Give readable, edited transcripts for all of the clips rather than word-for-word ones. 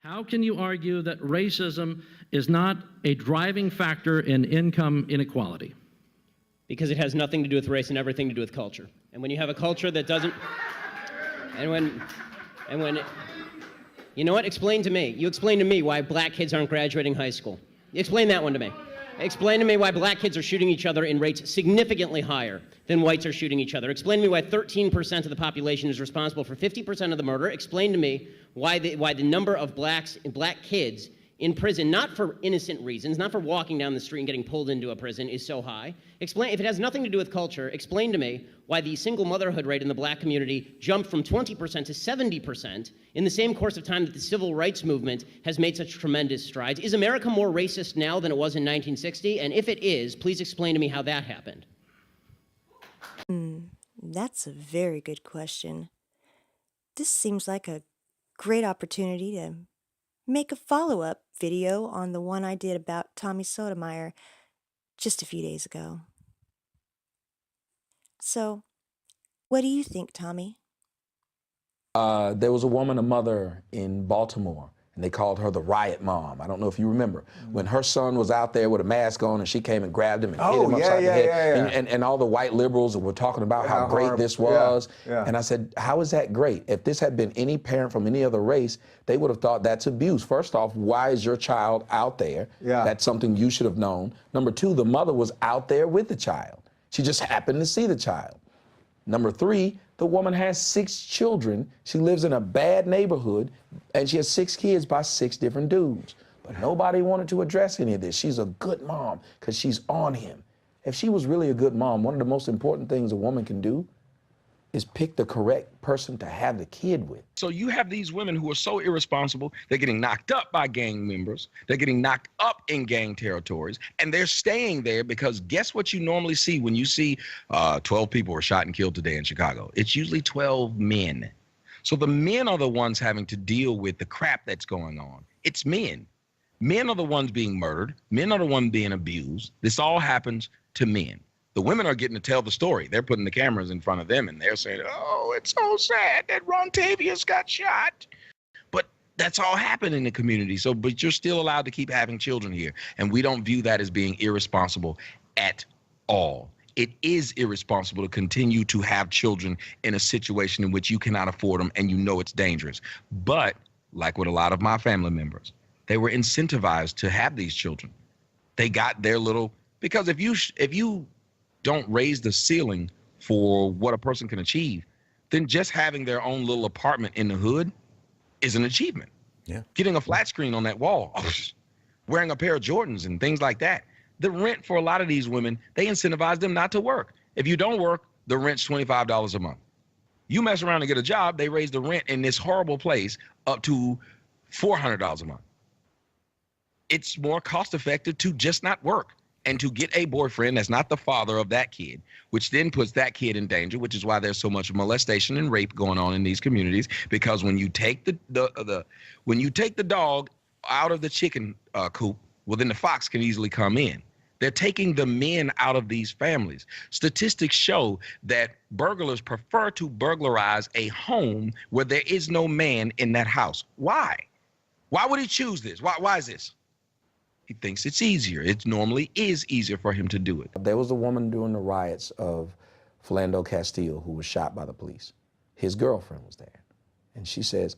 How can you argue that racism is not a driving factor in income inequality? Because it has nothing to do with race and everything to do with culture. And when you have a culture that doesn't, and when, you know what? Explain to me. You explain to me why black kids aren't graduating high school. Explain that one to me. Explain to me why black kids are shooting each other in rates significantly higher than whites are shooting each other. Explain to me why 13% of the population is responsible for 50% of the murder. Explain to me why the number of black kids in prison, not for innocent reasons, not for walking down the street and getting pulled into a prison, is so high. Explain, if it has nothing to do with culture, explain to me why the single motherhood rate in the black community jumped from 20% to 70% in the same course of time that the civil rights movement has made such tremendous strides. Is America more racist now than it was in 1960? And if it is, please explain to me how that happened. That's a very good question. This seems like a great opportunity to make a follow-up video on the one I did about Tommy Sotomayor just a few days ago. So, what do you think, Tommy? There was a woman, a mother in Baltimore, and they called her the riot mom. I don't know if you remember. When her son was out there with a mask on and she came and grabbed him and hit him upside the head. And all the white liberals were talking about how great this was. And I said, how is that great? If this had been any parent from any other race, they would have thought that's abuse. First off, why is your child out there? That's something you should have known. Number two, the mother was out there with the child. She just happened to see the child. Number three, the woman has 6 children. She lives in a bad neighborhood, and she has 6 kids by 6 different dudes. But nobody wanted to address any of this. She's a good mom because she's on him. If she was really a good mom, one of the most important things a woman can do is pick the correct person to have the kid with. So you have these women who are so irresponsible, they're getting knocked up by gang members, they're getting knocked up in gang territories, and they're staying there because guess what you normally see when you see 12 people were shot and killed today in Chicago? It's usually 12 men. So the men are the ones having to deal with the crap that's going on. It's men. Men are the ones being murdered. Men are the ones being abused. This all happens to men. The women are getting to tell the story. They're putting the cameras in front of them and they're saying, oh, it's so sad that Rontavious got shot. But that's all happened in the community. So, but you're still allowed to keep having children here. And we don't view that as being irresponsible at all. It is irresponsible to continue to have children in a situation in which you cannot afford them and you know it's dangerous. But like with a lot of my family members, they were incentivized to have these children. They got their little, because if you don't raise the ceiling for what a person can achieve, then just having their own little apartment in the hood is an achievement. Yeah. Getting a flat screen on that wall, wearing a pair of Jordans and things like that. The rent for a lot of these women, they incentivize them not to work. If you don't work, the rent's $25 a month. You mess around and get a job, they raise the rent in this horrible place up to $400 a month. It's more cost effective to just not work and to get a boyfriend that's not the father of that kid, which then puts that kid in danger, which is why there's so much molestation and rape going on in these communities. Because when you take when you take the dog out of the chicken coop, well, then the fox can easily come in. They're taking the men out of these families. Statistics show that burglars prefer to burglarize a home where there is no man in that house. Why? Why would he choose this? Why is this? He thinks it's easier. It normally is easier for him to do it. There was a woman during the riots of Philando Castile who was shot by the police. His girlfriend was there. And she says,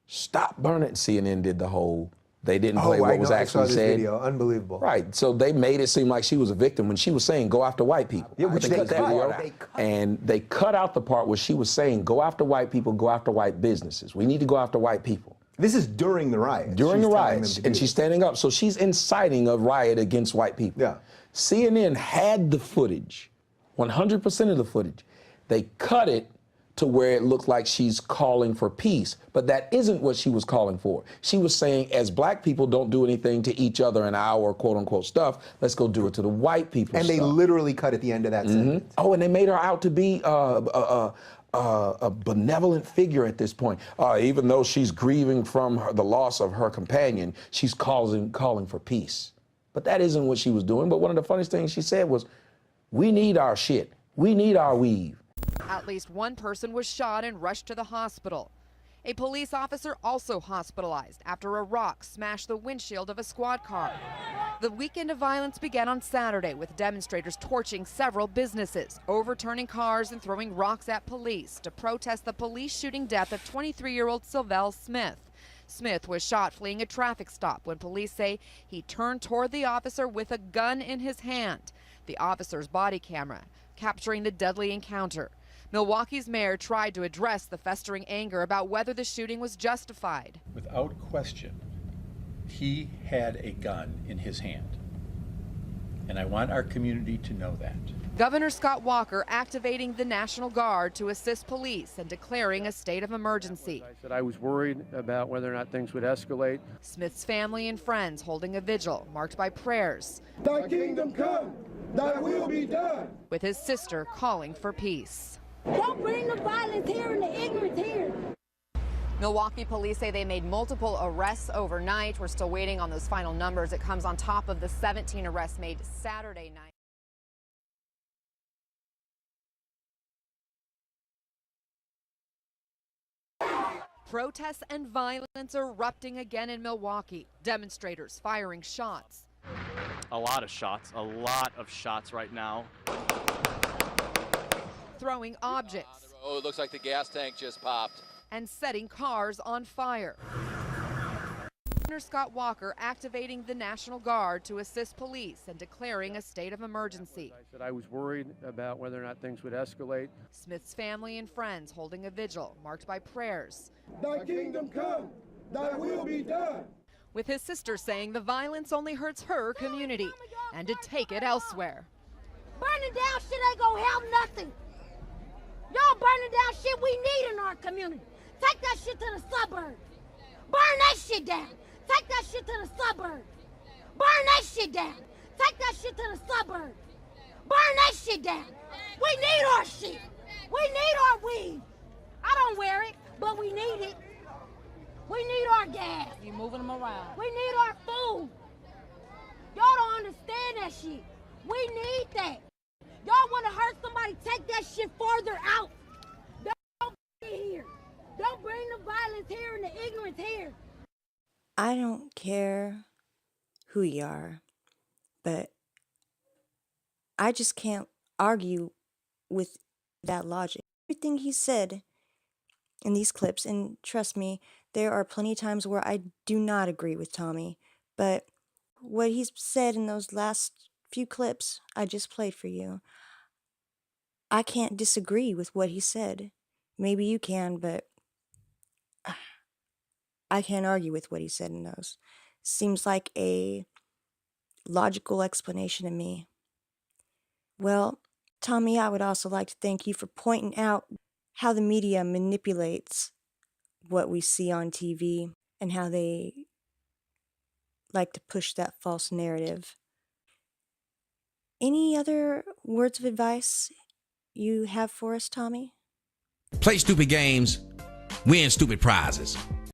stop burning. CNN did the whole, they didn't play what was actually said. Video. Unbelievable. Right. So they made it seem like she was a victim when she was saying, go after white people. Yeah, which they cut that video out. And they cut out the part where she was saying, go after white people, go after white businesses. We need to go after white people. This is during the riots. During the riots, and she's standing up. So she's inciting a riot against white people. Yeah. CNN had the footage, 100% of the footage. They cut it to where it looked like she's calling for peace, but that isn't what she was calling for. She was saying, as black people don't do anything to each other in our quote-unquote stuff, let's go do it to the white people. And they literally cut at the end of that sentence. Oh, and they made her out to be a benevolent figure at this point. Even though she's grieving from the loss of her companion, she's calling for peace. But that isn't what she was doing. But one of the funniest things she said was, we need our shit. We need our weave. At least one person was shot and rushed to the hospital. A police officer also hospitalized after a rock smashed the windshield of a squad car. The weekend of violence began on Saturday with demonstrators torching several businesses, overturning cars and throwing rocks at police to protest the police shooting death of 23-year-old Sylvelle Smith. Smith was shot fleeing a traffic stop when police say he turned toward the officer with a gun in his hand. The officer's body camera capturing the deadly encounter. Milwaukee's mayor tried to address the festering anger about whether the shooting was justified. Without question, he had a gun in his hand. And I want our community to know that. Governor Scott Walker activating the National Guard to assist police and declaring a state of emergency. I said I was worried about whether or not things would escalate. Smith's family and friends holding a vigil marked by prayers. Thy kingdom come, thy will be done. With his sister calling for peace. Don't bring the violence here and the ignorance here. Milwaukee police say they made multiple arrests overnight. We're still waiting on those final numbers. It comes on top of the 17 arrests made Saturday night. Protests and violence erupting again in Milwaukee. Demonstrators firing shots. A lot of shots right now. Throwing objects. Oh, it looks like the gas tank just popped. And setting cars on fire. Governor Scott Walker activating the National Guard to assist police and declaring a state of emergency. I said I was worried about whether or not things would escalate. Smith's family and friends holding a vigil marked by prayers. Thy kingdom come, thy will be done. With his sister saying the violence only hurts her community and to take it elsewhere. Burning down shit ain't gonna help nothing. Y'all burning down shit we need in our community. Take that shit to the suburbs. Burn that shit down. Take that shit to the suburbs. Burn that shit down. Take that shit to the suburbs. Burn that shit down. We need our shit. We need our weed. I don't wear it, but we need it. We need our gas. You moving them around. We need our food. Y'all don't understand that shit. We need that. Y'all want to hurt somebody, take that shit farther out. Don't be here. Don't bring the violence here and the ignorance here. I don't care who you are, but I just can't argue with that logic. Everything he said in these clips, and trust me, there are plenty of times where I do not agree with Tommy, but what he's said in those last few clips I just played for you, I can't disagree with what he said. Maybe you can, but I can't argue with what he said in those. Seems like a logical explanation to me. Well, Tommy, I would also like to thank you for pointing out how the media manipulates what we see on TV and how they like to push that false narrative. Any other words of advice you have for us, Tommy? Play stupid games, win stupid prizes.